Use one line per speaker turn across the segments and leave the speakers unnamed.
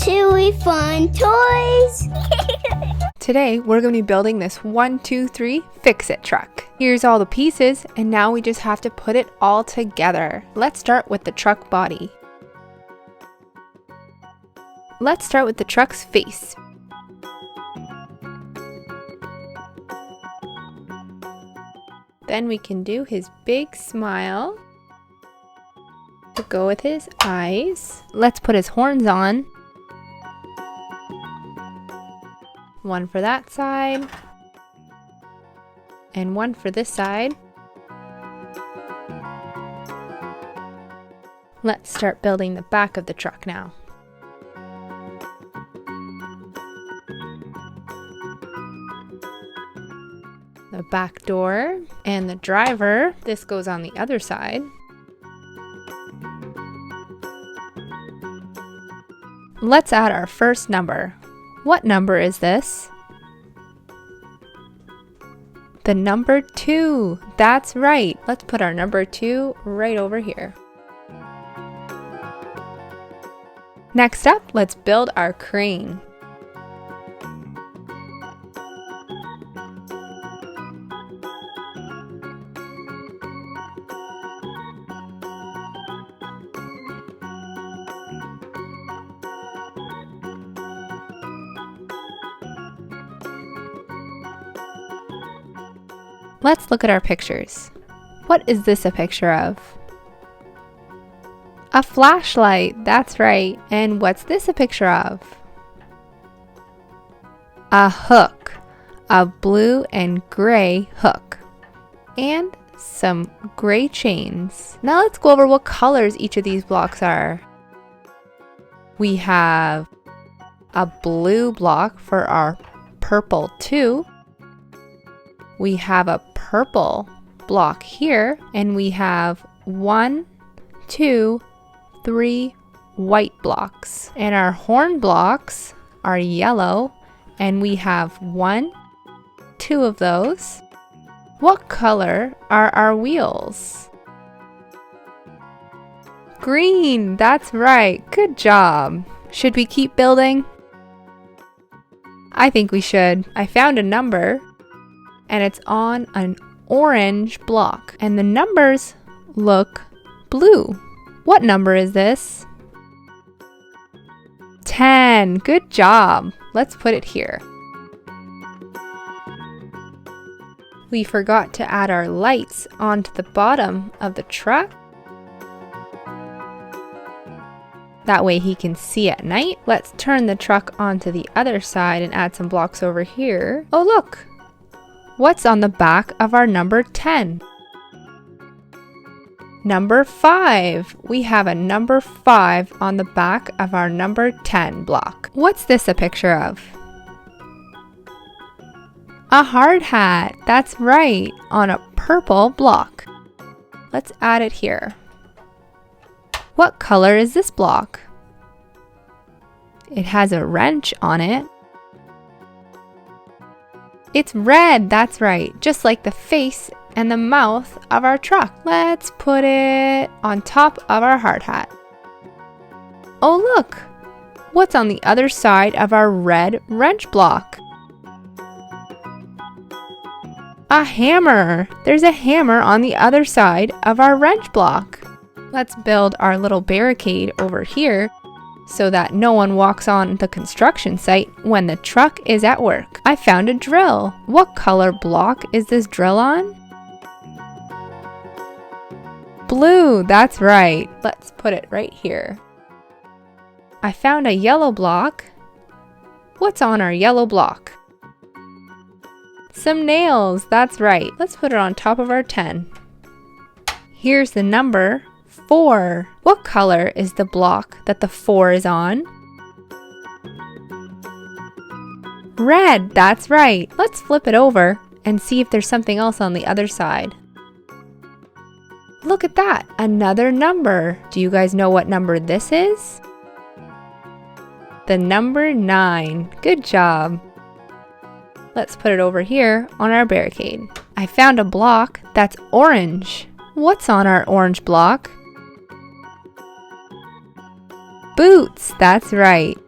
Chewy fun toys.
Today, we're going to be building this 1, 2, 3 Fix-It truck. Here's all the pieces, and now we just have to put it all together. Let's start with the truck body. Let's start with the truck's face. Then we can do his big smile to go with his eyes. Let's put his horns on. One for that side, and one for this side. Let's start building the back of the truck now. The back door and the driver. This goes on the other side. Let's add our first number. What number is this? The number 2. That's right. Let's put our number 2 right over here. Next up, let's build our crane. Let's look at our pictures. What is this a picture of? A flashlight, that's right. And what's this a picture of? A hook, a blue and gray hook, and some gray chains. Now let's go over what colors each of these blocks are. We have a blue block for our purple 2. We have a purple block here, and we have 1, 2, 3 white blocks. And our horn blocks are yellow, and we have 1, 2 of those. What color are our wheels? Green, that's right. Good job. Should we keep building? I think we should. I found a number, and it's on an orange block, and the numbers look blue. What number is this? 10. Good job. Let's put it here. We forgot to add our lights onto the bottom of the truck. That way he can see at night. Let's turn the truck onto the other side and add some blocks over here. Oh, look! What's on the back of our number 10? Number 5. We have a number 5 on the back of our number 10 block. What's this a picture of? A hard hat. That's right, on a purple block. Let's add it here. What color is this block? It has a wrench on it. It's red, that's right, just like the face and the mouth of our truck. Let's put it on top of our hard hat. Oh look! What's on the other side of our red wrench block? A hammer! There's a hammer on the other side of our wrench block. Let's build our little barricade over here so that no one walks on the construction site when the truck is at work. I found a drill. What color block is this drill on? Blue, that's right. Let's put it right here. I found a yellow block. What's on our yellow block? Some nails, that's right. Let's put it on top of our 10. Here's the number 4. What color is the block that the 4 is on? Red, that's right. Let's flip it over and see if there's something else on the other side. Look at that, another number. Do you guys know what number this is? The number 9. Good job. Let's put it over here on our barricade. I found a block that's orange. What's on our orange block? Boots, that's right.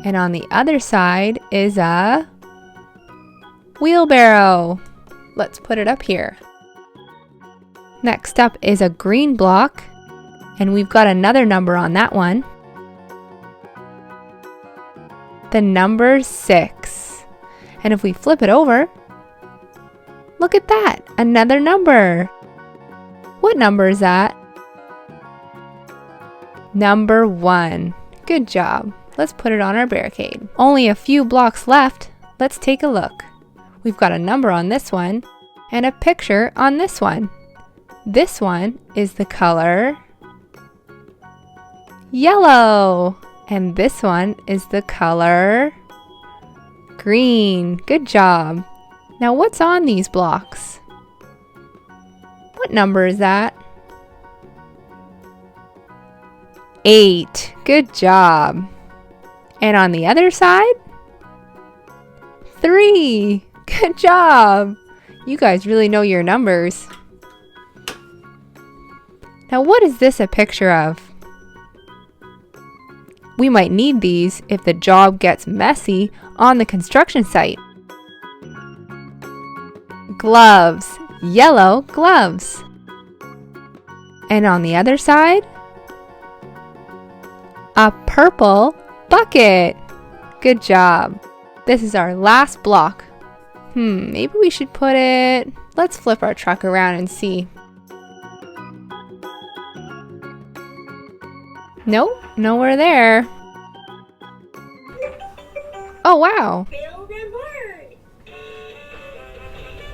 And on the other side is a wheelbarrow. Let's put it up here. Next up is a green block, and we've got another number on that one. The number 6. And if we flip it over, look at that, another number. What number is that? Number 1. Good job. Let's put it on our barricade. Only a few blocks left. Let's take a look. We've got a number on this one and a picture on this one. This one is the color yellow, and this one is the color green. Good job. Now what's on these blocks? What number is that? 8. Good job. And on the other side? 3. Good job. You guys really know your numbers. Now what is this a picture of? We might need these if the job gets messy on the construction site. Gloves. Yellow gloves. And on the other side? A purple bucket. Good job. This is our last block. Maybe we should put it... Let's flip our truck around and see. Nope, nowhere there. Oh, wow.
Build and learn.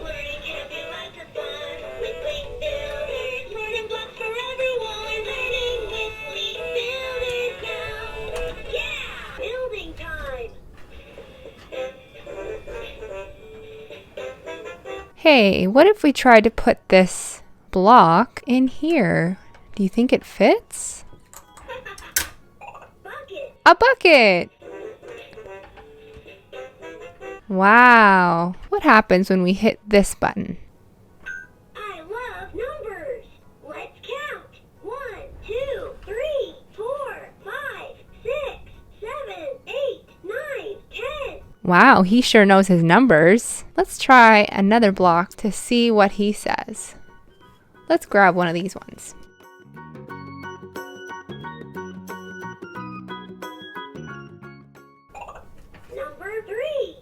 Learning can be lots of fun with Leap Builders. Learning blocks for everyone. Learning with Leap Builders now. Yeah! Building time.
Hey, what if we tried to put this block in here? Do you think it fits?
Bucket.
A bucket! Wow. What happens when we hit this button?
I love numbers. Let's count. 1, 2, 3, 4, 5, 6, 7, 8, 9, 10.
Wow, he sure knows his numbers. Let's try another block to see what he says. Let's grab one of these ones.
Number 3.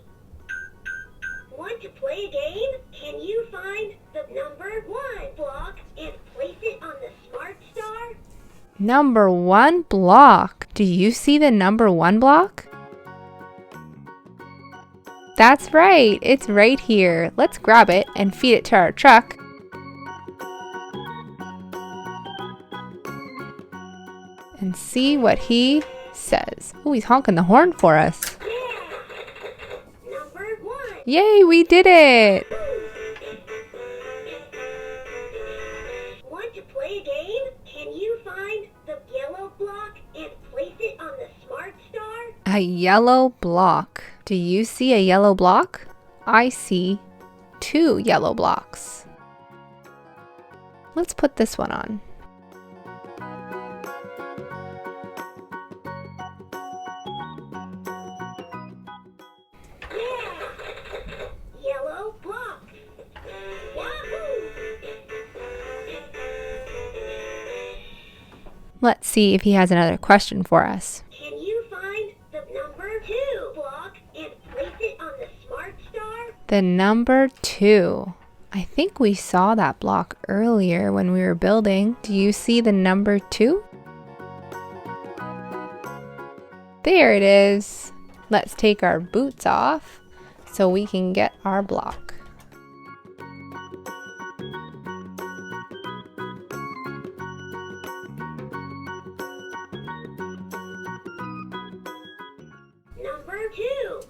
Want to play a game? Can you find the number 1 block and place it on the Smart Star?
Number 1 block. Do you see the number 1 block? That's right, it's right here. Let's grab it and feed it to our truck. And see what he says. Oh, he's honking the horn for us.
Yeah! Number 1.
Yay, we did it!
Want to play a game? Can you find the yellow block and place it on the Smart Star?
A yellow block. Do you see a yellow block? I see 2 yellow blocks. Let's put this one on.
Yellow block. Wahoo!
Let's see if he has another question for us.
Can you find the number 2 block and place it on the Smart Star?
The number 2. I think we saw that block earlier when we were building. Do you see the number 2? There it is. Let's take our boots off so we can get our block.
Number 2.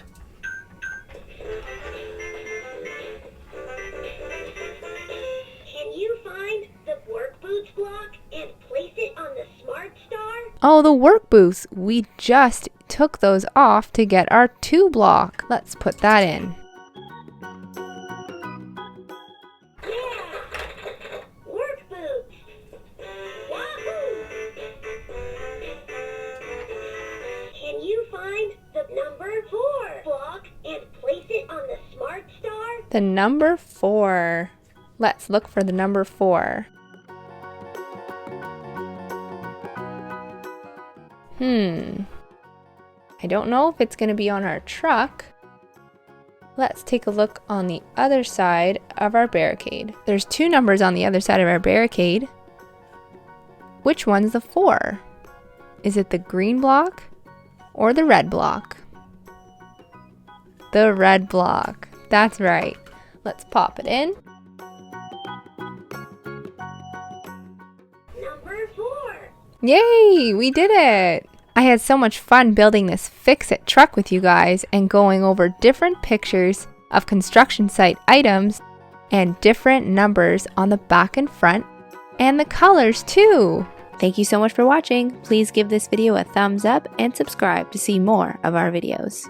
Can you find the work boots block and place it on the Smart Star?
Oh, the work boots. We just took those off to get our 2 block. Let's put that in.
Yeah! Work boots. Wahoo! Can you find the and place it on the Smart Star?
The number 4. Let's look for the number 4. I don't know if it's going to be on our truck. Let's take a look on the other side of our barricade. There's 2 numbers on the other side of our barricade. Which one's the 4? Is it the green block or the red block? The red block. That's right. Let's pop it in.
Number 4.
Yay! We did it! I had so much fun building this Fix-It truck with you guys and going over different pictures of construction site items and different numbers on the back and front and the colors too. Thank you so much for watching. Please give this video a thumbs up and subscribe to see more of our videos.